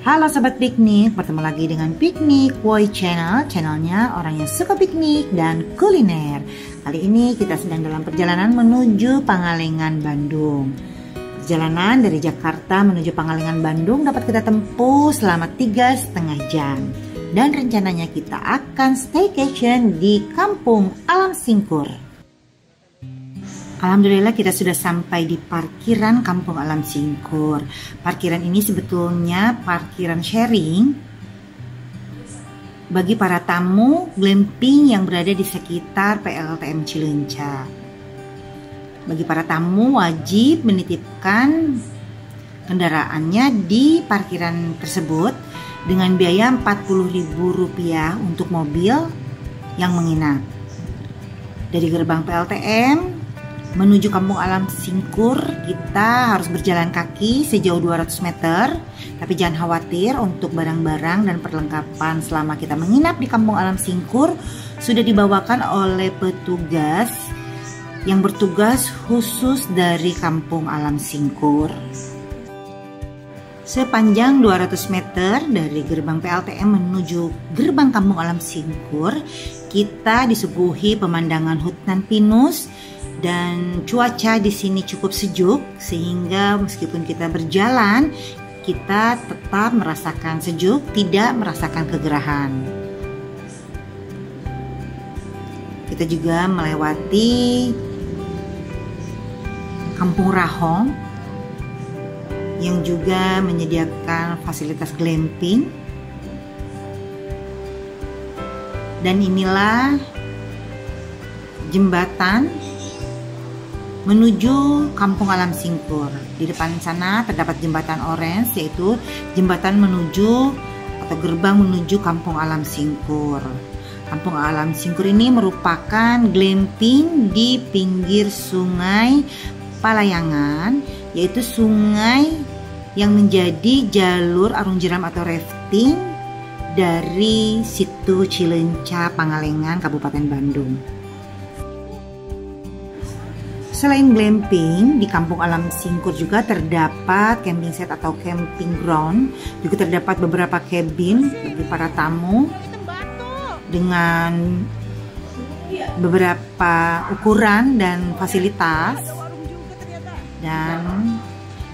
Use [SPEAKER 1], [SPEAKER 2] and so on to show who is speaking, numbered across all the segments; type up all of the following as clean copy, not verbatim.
[SPEAKER 1] Halo Sobat Piknik, bertemu lagi dengan Piknik Woi Channel, channelnya orang yang suka piknik dan kuliner. Kali ini kita sedang dalam perjalanan menuju Pangalengan, Bandung. Perjalanan dari Jakarta menuju Pangalengan, Bandung dapat kita tempuh selama 3,5 jam. Dan rencananya kita akan staycation di Kampung Alam Singkur. Alhamdulillah kita sudah sampai di parkiran Kampung Alam Singkur. Parkiran ini sebetulnya parkiran sharing bagi para tamu glamping yang berada di sekitar PLTM Cileunca. Bagi para tamu wajib menitipkan kendaraannya di parkiran tersebut dengan biaya Rp40.000 untuk mobil yang menginap. Dari gerbang PLTM menuju Kampung Alam Singkur kita harus berjalan kaki sejauh 200 meter. Tapi jangan khawatir, untuk barang-barang dan perlengkapan selama kita menginap di Kampung Alam Singkur sudah dibawakan oleh petugas yang bertugas khusus dari Kampung Alam Singkur. Sepanjang 200 meter dari gerbang PLTM menuju gerbang Kampung Alam Singkur, kita disuguhi pemandangan hutan pinus dan cuaca di sini cukup sejuk sehingga meskipun kita berjalan kita tetap merasakan sejuk, tidak merasakan kegerahan. Kita juga melewati Kampung Rahong yang juga menyediakan fasilitas glamping. Dan inilah jembatan menuju Kampung Alam Singkur. Di depan sana terdapat jembatan orange, yaitu jembatan menuju atau gerbang menuju Kampung Alam Singkur. Kampung Alam Singkur ini merupakan glamping di pinggir sungai Palayangan, yaitu sungai yang menjadi jalur arung jeram atau rafting dari situ Cileunca, Pangalengan, Kabupaten Bandung. Selain glamping, di Kampung Alam Singkur juga terdapat camping set atau camping ground. Juga terdapat beberapa cabin bagi para tamu dengan beberapa ukuran dan fasilitas. Dan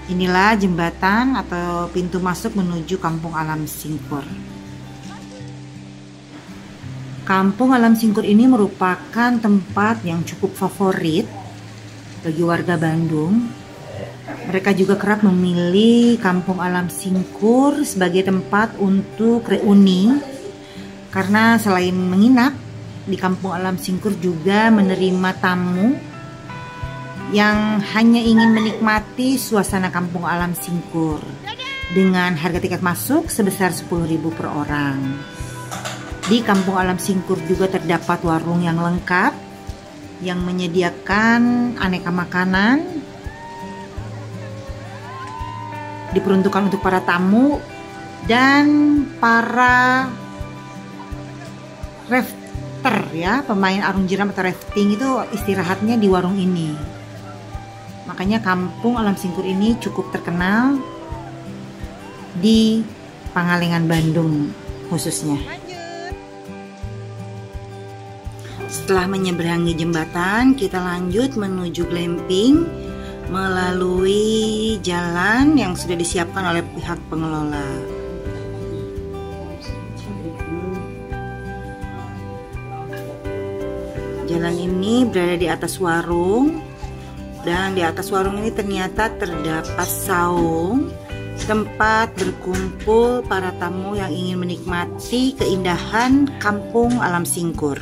[SPEAKER 1] inilah jembatan atau pintu masuk menuju Kampung Alam Singkur. Kampung Alam Singkur ini merupakan tempat yang cukup favorit bagi warga Bandung. Mereka juga kerap memilih Kampung Alam Singkur sebagai tempat untuk reuni, karena selain menginap di Kampung Alam Singkur juga menerima tamu yang hanya ingin menikmati suasana Kampung Alam Singkur dengan harga tiket masuk sebesar Rp10.000 per orang. Di Kampung Alam Singkur juga terdapat warung yang lengkap yang menyediakan aneka makanan diperuntukkan untuk para tamu dan para rafter, ya, pemain arung jeram atau rafting itu istirahatnya di warung ini. Makanya Kampung Alam Singkur ini cukup terkenal di Pangalengan, Bandung khususnya. Setelah menyeberangi jembatan, kita lanjut menuju glamping melalui jalan yang sudah disiapkan oleh pihak pengelola. Jalan ini berada di atas warung, dan di atas warung ini ternyata terdapat saung, tempat berkumpul para tamu yang ingin menikmati keindahan Kampung Alam Singkur.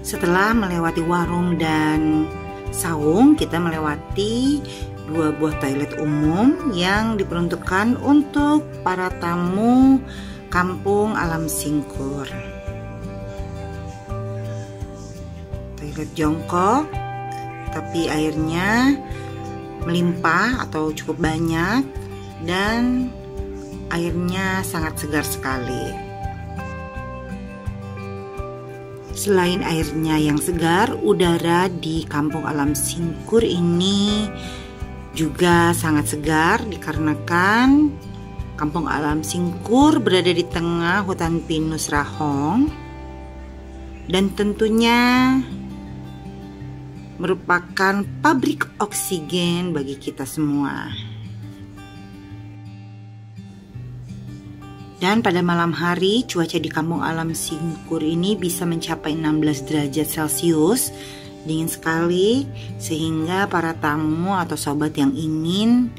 [SPEAKER 1] Setelah melewati warung dan saung, kita melewati 2 buah toilet umum yang diperuntukkan untuk para tamu Kampung Alam Singkur. Toilet jongkok, tapi airnya melimpah atau cukup banyak dan airnya sangat segar sekali. Selain airnya yang segar, udara di Kampung Alam Singkur ini juga sangat segar dikarenakan Kampung Alam Singkur berada di tengah hutan pinus rahong dan tentunya merupakan pabrik oksigen bagi kita semua. Dan pada malam hari cuaca di Kampung Alam Singkur ini bisa mencapai 16 derajat Celcius, dingin sekali, sehingga para tamu atau sobat yang ingin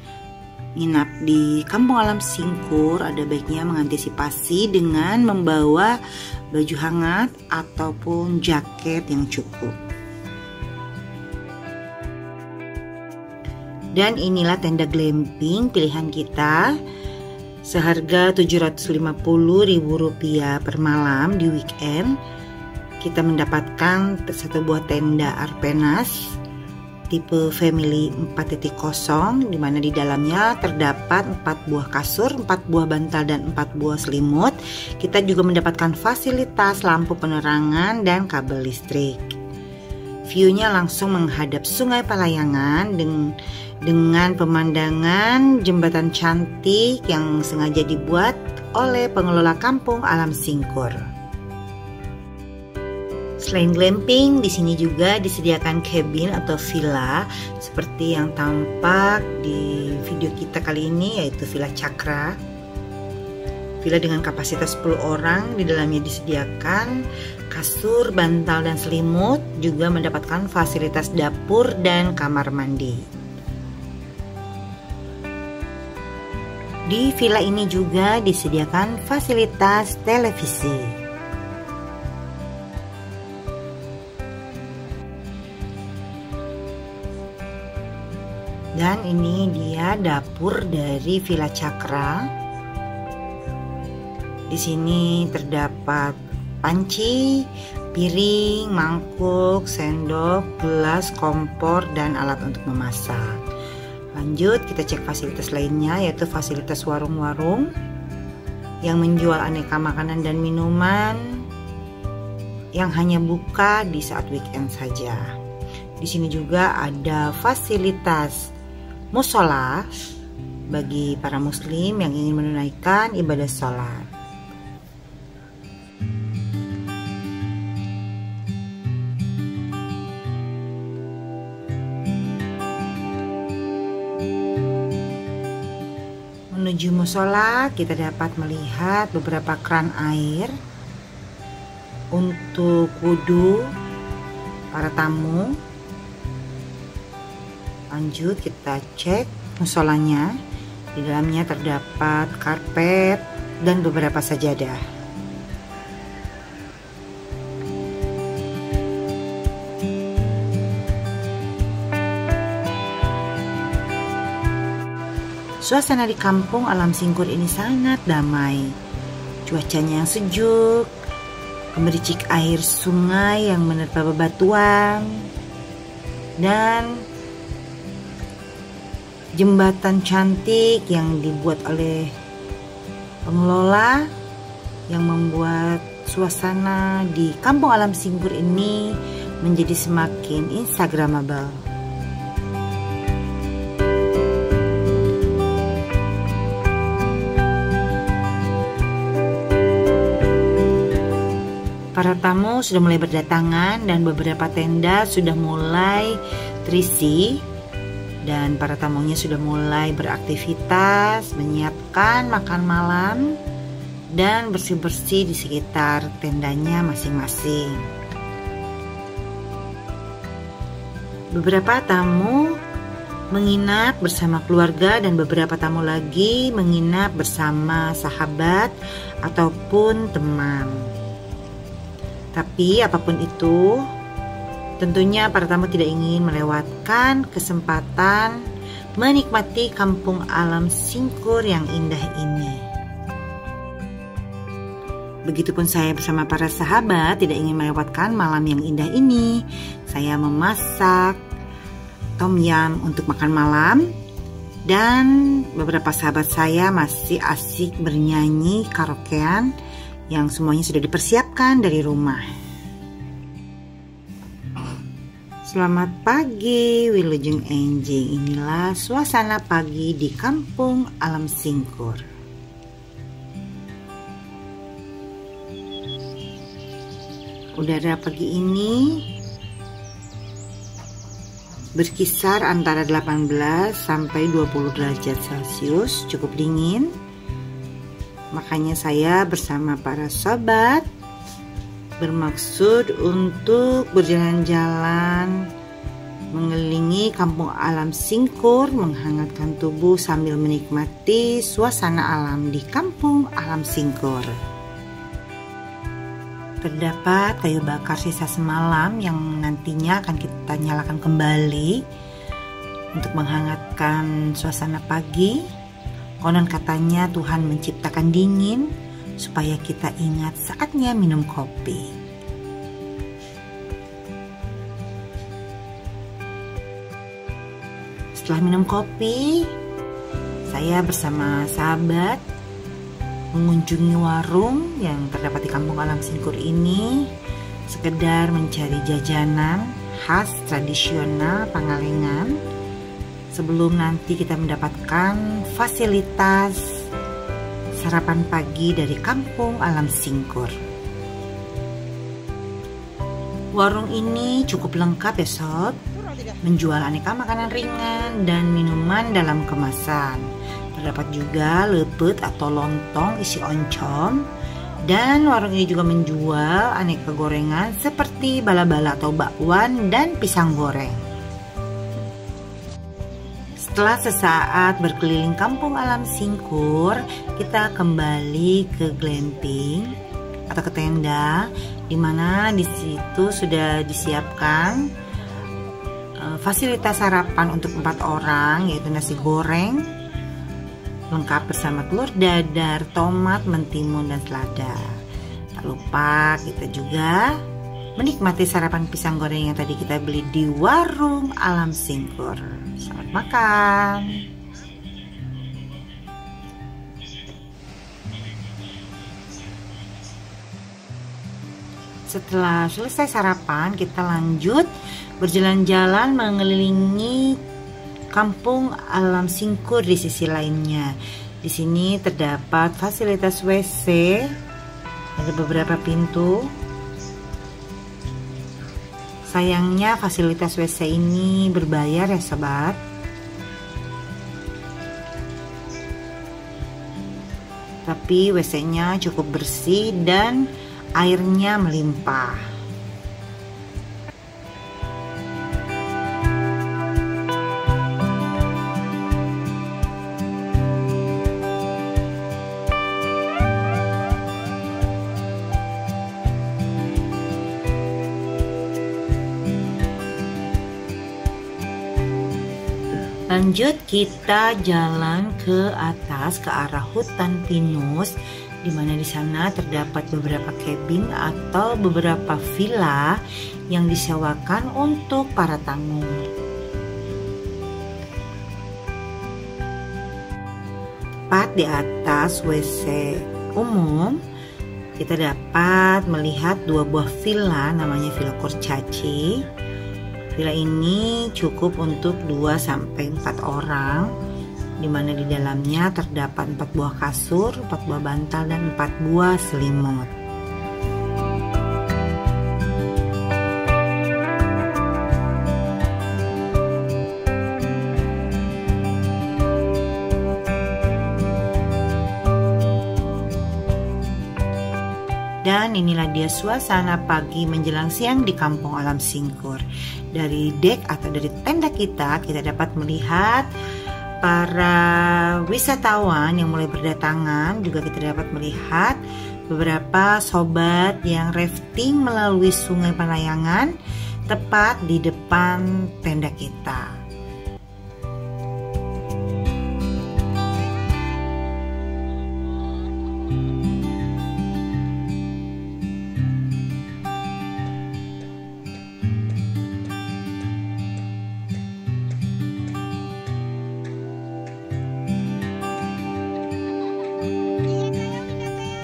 [SPEAKER 1] nginap di Kampung Alam Singkur ada baiknya mengantisipasi dengan membawa baju hangat ataupun jaket yang cukup. Dan inilah tenda glamping pilihan kita, seharga Rp750.000 per malam di weekend. Kita mendapatkan satu buah tenda Arpenas tipe family 4.0, di mana di dalamnya terdapat 4 buah kasur, 4 buah bantal dan 4 buah selimut. Kita juga mendapatkan fasilitas lampu penerangan dan kabel listrik. View-nya langsung menghadap Sungai Palayangan dengan pemandangan jembatan cantik yang sengaja dibuat oleh pengelola Kampung Alam Singkur. Selain glamping, di sini juga disediakan cabin atau villa seperti yang tampak di video kita kali ini, yaitu Villa Cakra. Villa dengan kapasitas 10 orang, di dalamnya disediakan kasur, bantal dan selimut, juga mendapatkan fasilitas dapur dan kamar mandi. Di villa ini juga disediakan fasilitas televisi. Dan ini dia dapur dari Villa Cakra. Di sini terdapat panci, piring, mangkuk, sendok, gelas, kompor, dan alat untuk memasak. Lanjut kita cek fasilitas lainnya, yaitu fasilitas warung-warung yang menjual aneka makanan dan minuman yang hanya buka di saat weekend saja. Di sini juga ada fasilitas musola bagi para muslim yang ingin menunaikan ibadah sholat. Menuju musola, kita dapat melihat beberapa keran air untuk wudhu para tamu. Lanjut kita cek musolanya. Di dalamnya terdapat karpet dan beberapa sajadah. Suasana di Kampung Alam Singkur ini sangat damai. Cuacanya yang sejuk, gemericik air sungai yang menerpa bebatuan, dan jembatan cantik yang dibuat oleh pengelola yang membuat suasana di Kampung Alam Singkur ini menjadi semakin instagramable. Para tamu sudah mulai berdatangan dan beberapa tenda sudah mulai terisi. Dan para tamunya sudah mulai beraktivitas, menyiapkan makan malam dan bersih-bersih di sekitar tendanya masing-masing. Beberapa tamu menginap bersama keluarga dan beberapa tamu lagi menginap bersama sahabat ataupun teman. Tapi apapun itu, tentunya para tamu tidak ingin melewatkan kesempatan menikmati Kampung Alam Singkur yang indah ini. Begitupun saya bersama para sahabat tidak ingin melewatkan malam yang indah ini. Saya memasak tom yum untuk makan malam, dan beberapa sahabat saya masih asik bernyanyi karaokean yang semuanya sudah dipersiapkan dari rumah. Selamat pagi Wilujeng Enjing. Inilah suasana pagi di Kampung Alam Singkur. Udara pagi ini berkisar antara 18 sampai 20 derajat Celcius, cukup dingin. Makanya saya bersama para sobat bermaksud untuk berjalan-jalan mengelilingi kampung alam Singkur, menghangatkan tubuh sambil menikmati suasana alam di kampung alam Singkur. Terdapat kayu bakar sisa semalam yang nantinya akan kita nyalakan kembali untuk menghangatkan suasana pagi. Konon katanya Tuhan menciptakan dingin supaya kita ingat saatnya minum kopi. Setelah minum kopi, saya bersama sahabat mengunjungi warung yang terdapat di kampung alam Singkur ini, sekedar mencari jajanan khas tradisional Pangalengan sebelum nanti kita mendapatkan fasilitas sarapan pagi dari kampung alam Singkur. Warung ini cukup lengkap ya sob, menjual aneka makanan ringan dan minuman dalam kemasan. Terdapat juga lepet atau lontong isi oncom, dan warung ini juga menjual aneka gorengan seperti bala-bala atau bakwan dan pisang goreng. Setelah sesaat berkeliling kampung alam Singkur, kita kembali ke glamping atau ke tenda, di mana di situ sudah disiapkan fasilitas sarapan untuk 4 orang, yaitu nasi goreng lengkap bersama telur dadar, tomat, mentimun, dan selada. Tak lupa kita juga menikmati sarapan pisang goreng yang tadi kita beli di warung alam Singkur. Selamat makan. Setelah selesai sarapan, kita lanjut berjalan-jalan mengelilingi kampung alam Singkur di sisi lainnya. Di sini terdapat fasilitas WC, ada beberapa pintu. Sayangnya fasilitas WC ini berbayar ya sobat. Tapi WC-nya cukup bersih dan airnya melimpah. Lanjut kita jalan ke atas ke arah hutan pinus, di mana di sana terdapat beberapa cabin atau beberapa villa yang disewakan untuk para tamu. Tepat di atas WC umum, kita dapat melihat 2 buah villa, namanya Villa Kurcaci. Villa ini cukup untuk 2-4 orang, di mana di dalamnya terdapat 4 buah kasur, 4 buah bantal, dan 4 buah selimut. Dan inilah dia suasana pagi menjelang siang di kampung alam Singkur. Dari dek atau dari tenda kita dapat melihat para wisatawan yang mulai berdatangan. Juga kita dapat melihat beberapa sobat yang rafting melalui sungai Panayangan tepat di depan tenda kita.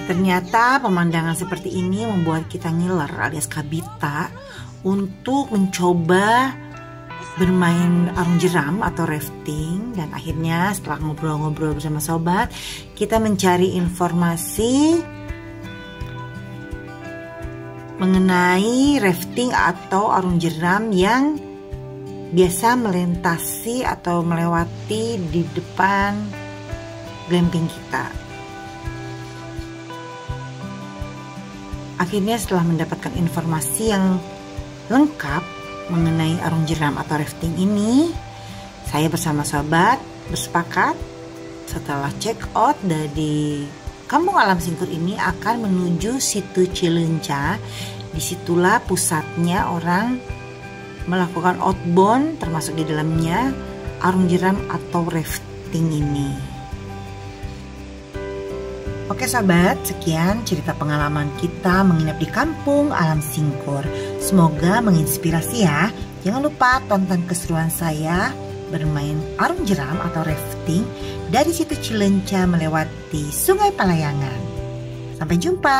[SPEAKER 1] Ternyata pemandangan seperti ini membuat kita ngiler alias kabita untuk mencoba bermain arung jeram atau rafting. Dan akhirnya setelah ngobrol-ngobrol bersama sobat, kita mencari informasi mengenai rafting atau arung jeram yang biasa melintasi atau melewati di depan glamping kita. Akhirnya setelah mendapatkan informasi yang lengkap mengenai arung jeram atau rafting ini, saya bersama sahabat bersepakat setelah check out dari Kampung Alam Singkur ini akan menuju situ Cileunca. Disitulah pusatnya orang melakukan outbound, termasuk di dalamnya arung jeram atau rafting ini. Oke sahabat, sekian cerita pengalaman kita menginap di Kampung Alam Singkur. Semoga menginspirasi ya. Jangan lupa tonton keseruan saya bermain arung jeram atau rafting dari situ Cileunca melewati Sungai Palayangan. Sampai jumpa.